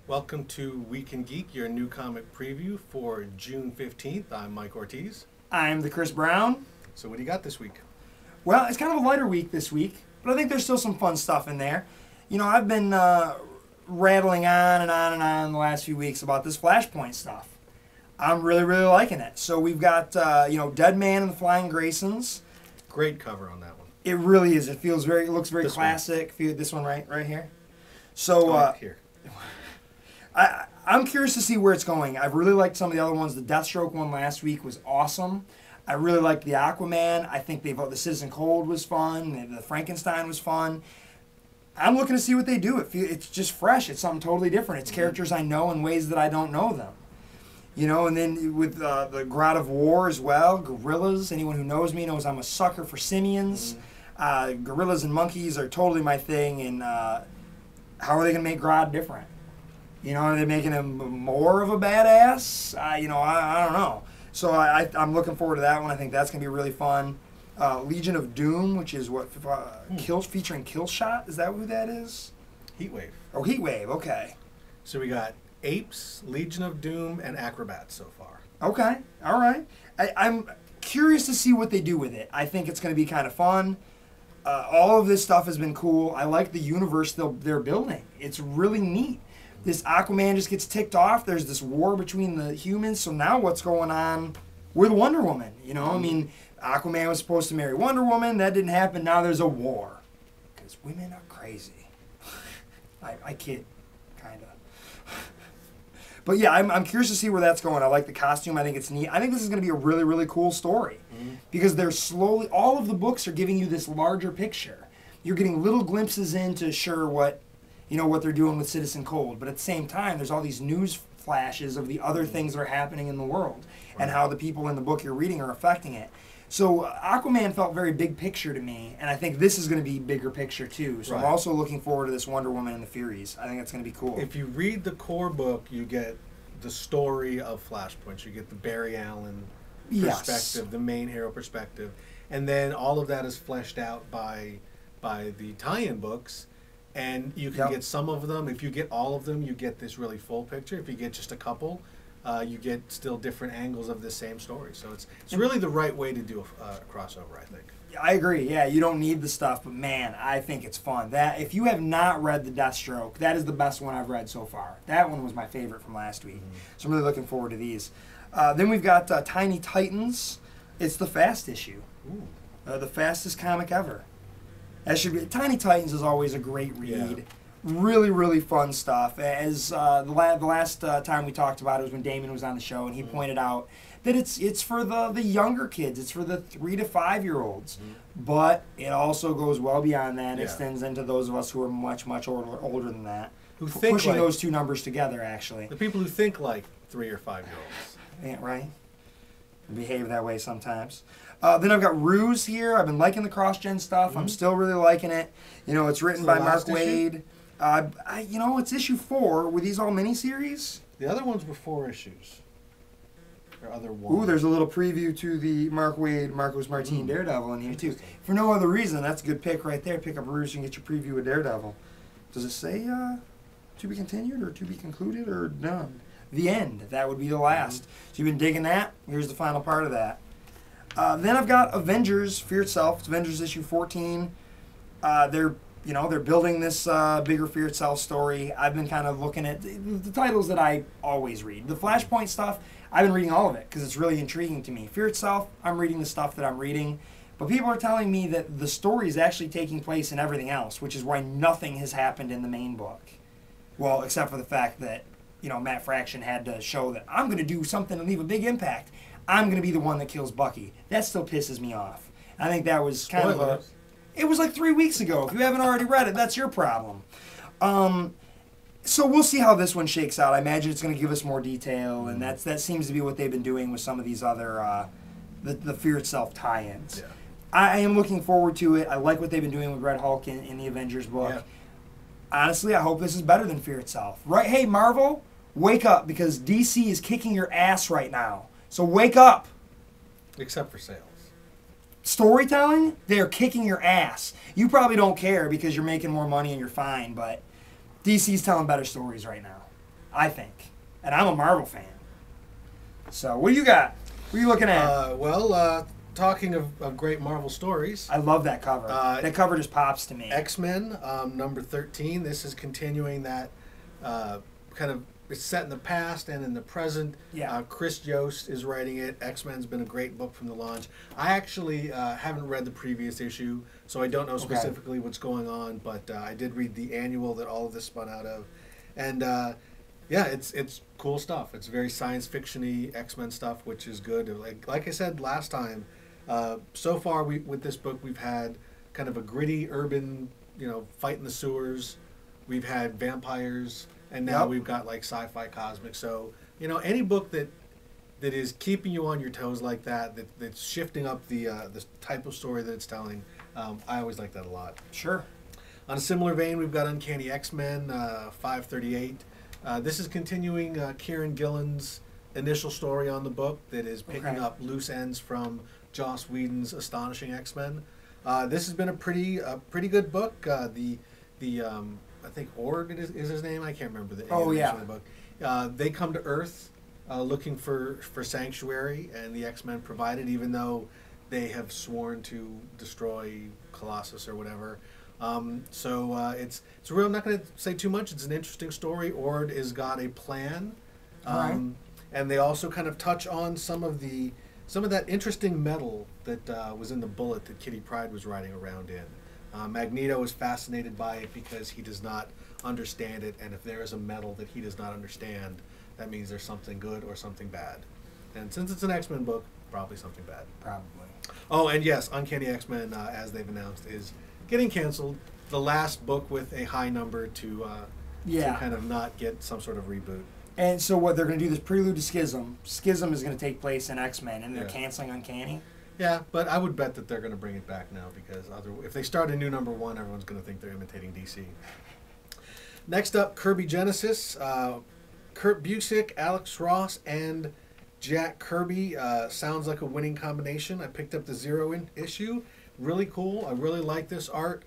Welcome to WeekNGeek, your new comic preview for June 15th. I'm Mike Ortiz. I'm the Chris Brown. So what do you got this week? Well, it's kind of a lighter week this week, but I think there's still some fun stuff in there. You know, I've been rattling on and on and on the last few weeks about this Flashpoint stuff. I'm really liking it. So we've got, Dead Man and the Flying Graysons. Great cover on that one. It really is. It looks very This classic. This one right here. So here. I'm curious to see where it's going. I've really liked some of the other ones. The Deathstroke one last week was awesome. I really liked the Aquaman. I think the Citizen Cold was fun. The Frankenstein was fun. I'm looking to see what they do. It's just fresh. It's something totally different. It's characters I know in ways that I don't know them. You know, and then with the God of War as well, gorillas. Anyone who knows me knows I'm a sucker for simians. Gorillas and monkeys are totally my thing. And how are they going to make Grodd different? You know, are they making him more of a badass? I don't know. So I'm looking forward to that one. I think that's going to be really fun. Legion of Doom, which is featuring Killshot. Is that who that is? Heatwave. Oh, Heatwave. Okay. So we got Apes, Legion of Doom, and Acrobats so far. Okay. All right. I'm curious to see what they do with it. I think it's going to be kind of fun. All of this stuff has been cool. I like the universe they're building. It's really neat. This Aquaman just gets ticked off. There's this war between the humans. So now what's going on with Wonder Woman? You know, I mean, Aquaman was supposed to marry Wonder Woman. That didn't happen. Now there's a war. Because women are crazy. I kid, kind of. But yeah, I'm curious to see where that's going. I like the costume. I think it's neat. I think this is going to be a really cool story. Because they're slowly, all of the books are giving you this larger picture. You're getting little glimpses into what they're doing with Citizen Cold. But at the same time, there's all these news flashes of the other things that are happening in the world and how the people in the book you're reading are affecting it. So Aquaman felt very big picture to me, and I think this is going to be bigger picture too. So I'm also looking forward to this Wonder Woman and the Furies. I think that's going to be cool. If you read the core book, you get the story of Flashpoint. You get the Barry Allen perspective, the main hero perspective, and then all of that is fleshed out by the tie-in books. And you can get some of them. If you get all of them, you get this really full picture. If you get just a couple, you get still different angles of the same story. So it's really the right way to do a crossover, I think. I agree. Yeah, you don't need the stuff, but man, I think it's fun. That if you have not read the Deathstroke, that is the best one I've read so far. That one was my favorite from last week. So I'm really looking forward to these. Then we've got Tiny Titans. It's the fast issue. The fastest comic ever. That should be. Tiny Titans is always a great read. Yeah. Really fun stuff. As the last time we talked about it was when Damon was on the show, and he pointed out that it's for the younger kids. It's for the 3 to 5 year olds. But it also goes well beyond that. And extends into those of us who are much older than that. Who think pushing those two numbers together, actually. The people who think like 3 or 5 year olds. Yeah, right. Behave that way sometimes. Then I've got Ruse here. I've been liking the cross-gen stuff. I'm still really liking it. You know, it's written by Mark Waid. It's issue 4. Were these all miniseries? The other ones were 4 issues. Or other ones. Ooh, there's a little preview to the Mark Waid, Marcos Martin Daredevil in here, too. For no other reason, that's a good pick right there. Pick up Ruse and get your preview of Daredevil. Does it say to be continued or to be concluded or done? The end. That would be the last. So you've been digging that? Here's the final part of that. Then I've got Avengers, Fear Itself. It's Avengers issue 14. They're building this bigger Fear Itself story. I've been kind of looking at the titles that I always read. The Flashpoint stuff, I've been reading all of it because it's really intriguing to me. Fear Itself, I'm reading the stuff that I'm reading. But people are telling me that the story is actually taking place in everything else, which is why nothing has happened in the main book. Well, except for the fact that, Matt Fraction had to show that I'm going to do something to leave a big impact. I'm going to be the one that kills Bucky. That still pisses me off. I think that was kind of it was like 3 weeks ago. If you haven't already read it, that's your problem. So we'll see how this one shakes out. I imagine it's going to give us more detail, and that seems to be what they've been doing with some of these other the Fear Itself tie-ins. Yeah. I am looking forward to it. I like what they've been doing with Red Hulk in the Avengers book. Yeah. Honestly, I hope this is better than Fear Itself. Right? Hey, Marvel, wake up, because DC is kicking your ass right now. So wake up. Except for sales. Storytelling, they're kicking your ass. You probably don't care because you're making more money and you're fine, but DC's telling better stories right now. I think. And I'm a Marvel fan. So, what do you got? What are you looking at? Talking of great Marvel stories. I love that cover. That cover just pops to me. X-Men, number 13. This is continuing that kind of, it's set in the past and in the present. Yeah. Chris Yost is writing it. X-Men's been a great book from the launch. I actually haven't read the previous issue, so I don't know specifically what's going on, but I did read the annual that all of this spun out of. And yeah, it's cool stuff. It's very science fiction-y X-Men stuff, which is good. Like I said last time, so far with this book we've had kind of a gritty urban, fight in the sewers. We've had vampires, and now we've got like sci-fi cosmic. So any book that is keeping you on your toes like that's shifting up the type of story that it's telling. I always like that a lot. Sure. On a similar vein, we've got Uncanny X-Men 538. This is continuing Kieran Gillen's initial story on the book that is picking up loose ends from Joss Whedon's Astonishing X-Men. This has been a pretty good book. I think Ord is his name. I can't remember the name of the book. They come to Earth looking for sanctuary, and the X-Men provide it, even though they have sworn to destroy Colossus or whatever. So it's real. I'm not going to say too much. It's an interesting story. Ord has got a plan, and they also kind of touch on some of that interesting metal that was in the bullet that Kitty Pryde was riding around in. Magneto is fascinated by it because he does not understand it, and if there is a metal that he does not understand, that means there's something good or something bad. And since it's an X-Men book, probably something bad. Probably. Oh, and yes, Uncanny X-Men, as they've announced, is getting canceled. The last book with a high number to kind of not get some sort of reboot. And so what, they're going to do this prelude to Schism. Schism is going to take place in X-Men, and they're canceling Uncanny? Yeah, but I would bet that they're going to bring it back now, because if they start a new number one, everyone's going to think they're imitating DC. Next up, Kirby Genesis. Kurt Busiek, Alex Ross, and Jack Kirby. Sounds like a winning combination. I picked up the 0 issue. Really cool. I really like this art.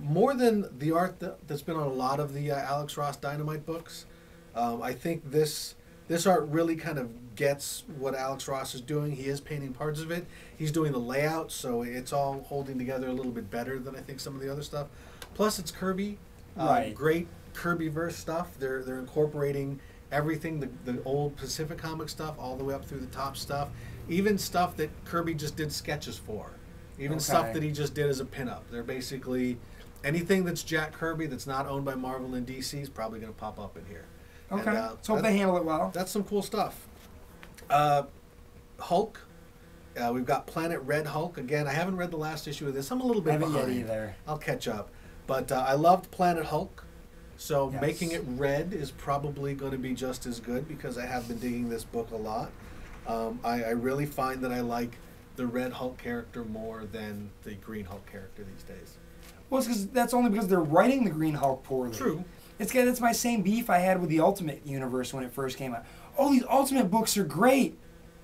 More than the art that's been on a lot of the Alex Ross Dynamite books. I think this art really kind of gets what Alex Ross is doing. He is painting parts of it. He's doing the layout, so it's all holding together a little bit better than I think some of the other stuff. Plus, it's Kirby. Great Kirby-verse stuff. They're incorporating everything, the old Pacific comic stuff, all the way up through the top stuff. Even stuff that Kirby just did sketches for. Even stuff that he just did as a pinup. They're basically anything that's Jack Kirby that's not owned by Marvel and DC is probably going to pop up in here. Okay. Let's hope they handle it well. That's some cool stuff. Hulk. We've got Planet Red Hulk. Again, I haven't read the last issue of this. I'm a little bit behind. I haven't yet either. I'll catch up. But I loved Planet Hulk. So making it red is probably going to be just as good, because I have been digging this book a lot. I really find that I like the Red Hulk character more than the Green Hulk character these days. Well, it's that's only because they're writing the Green Hulk poorly. True. That's my same beef I had with the Ultimate Universe when it first came out. Oh, these Ultimate books are great.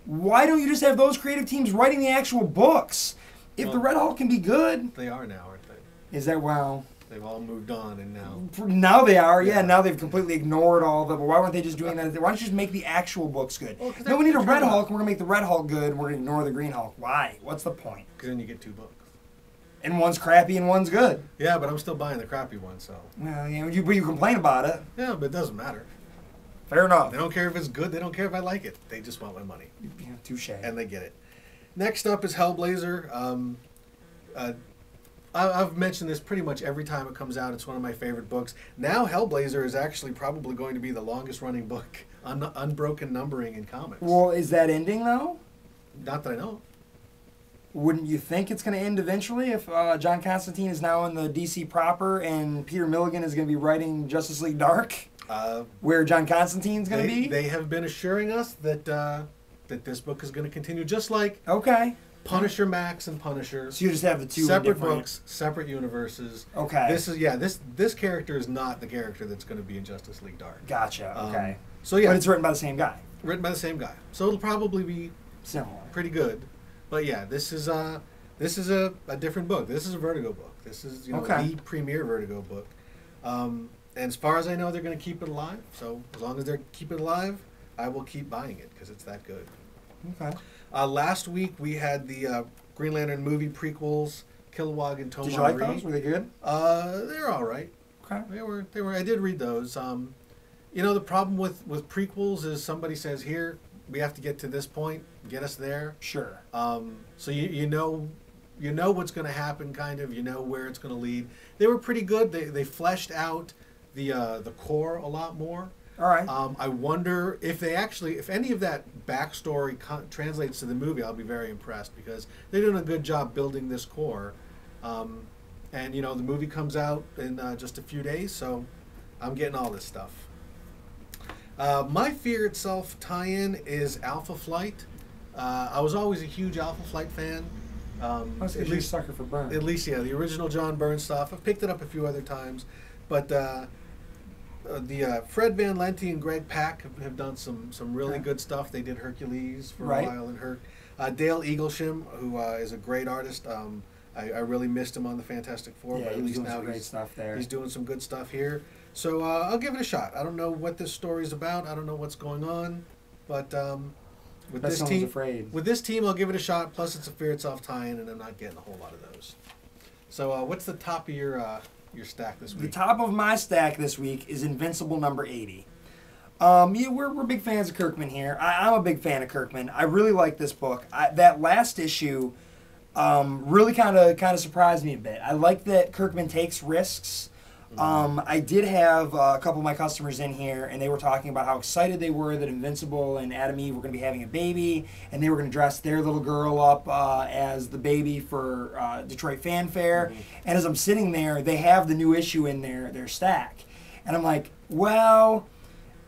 Why don't you just have those creative teams writing the actual books? If the Red Hulk can be good... They are now, aren't they? Is that, wow... They've all moved on, and now... Now they are, yeah. Now they've completely ignored all of it. But why weren't they just doing that? Why don't you just make the actual books good? Well, no, we need a Red Hulk, and we're going to make the Red Hulk good, and we're going to ignore the Green Hulk. Why? What's the point? Because then you get 2 books. And one's crappy and one's good. Yeah, but I'm still buying the crappy one, so... Well, yeah, but you complain about it. Yeah, but it doesn't matter. Fair enough. They don't care if it's good. They don't care if I like it. They just want my money. Yeah, touche. And they get it. Next up is Hellblazer. I've mentioned this pretty much every time it comes out. It's one of my favorite books. Now Hellblazer is actually probably going to be the longest running book on unbroken numbering in comics. Well, is that ending, though? Not that I know. Wouldn't you think it's going to end eventually if John Constantine is now in the DC proper and Peter Milligan is going to be writing Justice League Dark? Where John Constantine's going to be? They have been assuring us that that this book is going to continue, just like Punisher Max and Punisher. So you just have the two separate books, separate universes. Okay. This character is not the character that's going to be in Justice League Dark. Gotcha. Okay. So yeah, but it's written by the same guy. Written by the same guy. So it'll probably be similar. Pretty good. But yeah, this is a different book. This is a Vertigo book. This is the premier Vertigo book. And as far as I know, they're going to keep it alive. So as long as they keep it alive, I will keep buying it because it's that good. Okay. Last week we had the Green Lantern movie prequels, Kilowog and Tomari. Did you like those? Were they good? They're all right. Okay. They were. I did read those. You know, the problem with prequels is somebody says, here, we have to get to this point, get us there. Sure. So you know what's going to happen, kind of. You know where it's going to lead. They were pretty good. They fleshed out the core a lot more. All right. I wonder if any of that backstory translates to the movie. I'll be very impressed because they're doing a good job building this core. And you know, the movie comes out in just a few days, so I'm getting all this stuff. My Fear Itself tie-in is Alpha Flight. I was always a huge Alpha Flight fan. At least sucker for Byrne. At least, yeah, the original John Byrne stuff. I've picked it up a few other times, but the Fred Van Lente and Greg Pak have done some really good stuff. They did Hercules for a while and Herc. Dale Eaglesham, who is a great artist. I really missed him on the Fantastic Four, but at least now he's doing some good stuff here. So I'll give it a shot. I don't know what this story is about. I don't know what's going on, but with this team, I'll give it a shot. Plus, it's a Fear Itself tie-in, and I'm not getting a whole lot of those. So what's the top of your stack this week? The top of my stack this week is Invincible number 80. Yeah, we're big fans of Kirkman here. I'm a big fan of Kirkman. I really like this book. That last issue really kind of surprised me a bit. I like that Kirkman takes risks. I did have a couple of my customers in here, and they were talking about how excited they were that Invincible and Adam Eve were going to be having a baby, and they were going to dress their little girl up as the baby for Detroit Fanfare. And as I'm sitting there, they have the new issue in their stack. And I'm like, well,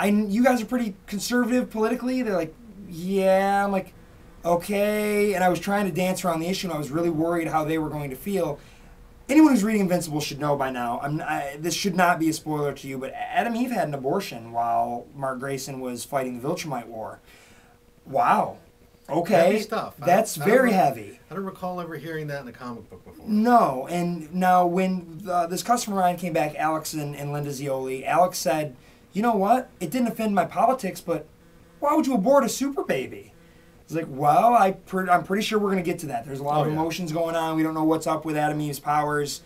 you guys are pretty conservative politically. They're like, yeah. I'm like, okay. And I was trying to dance around the issue, and I was really worried how they were going to feel. Anyone who's reading Invincible should know by now. This should not be a spoiler to you, but Adam Eve had an abortion while Mark Grayson was fighting the Viltrumite War. Wow. Okay. Heavy stuff. That's very heavy. I don't recall ever hearing that in a comic book before. No. And now when this customer of mine came back, Alex and Linda Zioli, Alex said, you know what? It didn't offend my politics, but why would you abort a super baby? It's like, well, I'm pretty sure we're going to get to that. There's a lot of emotions going on. We don't know what's up with Adam Eve's powers.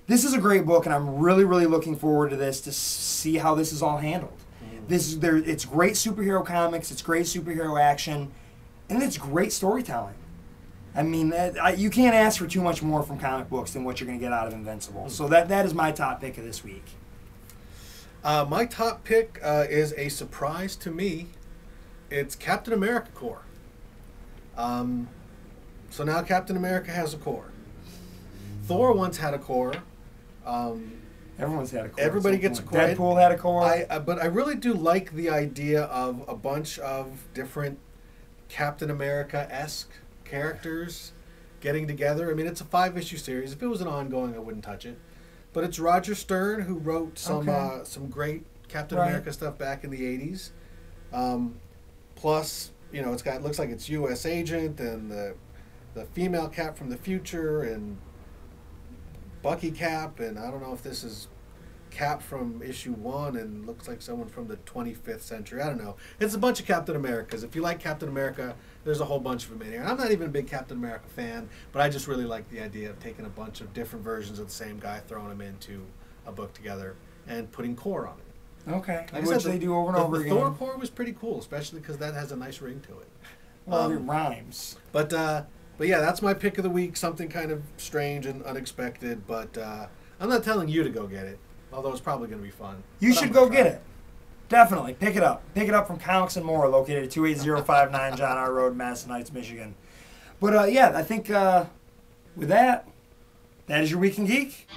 This is a great book, and I'm really, really looking forward to this to see how this is all handled. It's great superhero comics. It's great superhero action, and it's great storytelling. I mean, you can't ask for too much more from comic books than what you're going to get out of Invincible. So that is my top pick of this week. My top pick is a surprise to me. It's Captain America Corps. So now Captain America has a core. Thor once had a core. Everyone's had a core. Everybody gets a core. Deadpool had a core. But I really do like the idea of a bunch of different Captain America-esque characters getting together. I mean, it's a 5-issue series. If it was an ongoing, I wouldn't touch it. But it's Roger Stern who wrote some great Captain America stuff back in the 80s. Plus, you know, it looks like it's U.S. Agent and the female Cap from the future and Bucky Cap, and I don't know if this is Cap from issue 1 and looks like someone from the 25th century. I don't know. It's a bunch of Captain Americas. If you like Captain America, there's a whole bunch of them in here. And I'm not even a big Captain America fan, but I just really like the idea of taking a bunch of different versions of the same guy, throwing them into a book together, and putting core on it. Okay. Which they do over and over again. The Thor core was pretty cool, especially because that has a nice ring to it. Well, it rhymes. But yeah, that's my pick of the week. Something kind of strange and unexpected. But I'm not telling you to go get it, although it's probably going to be fun. You should go get it. Definitely. Pick it up. Pick it up from Comics and More, located at 28059 John R. Road, Madison Heights, Michigan. But yeah, I think with that is your Week in Geek.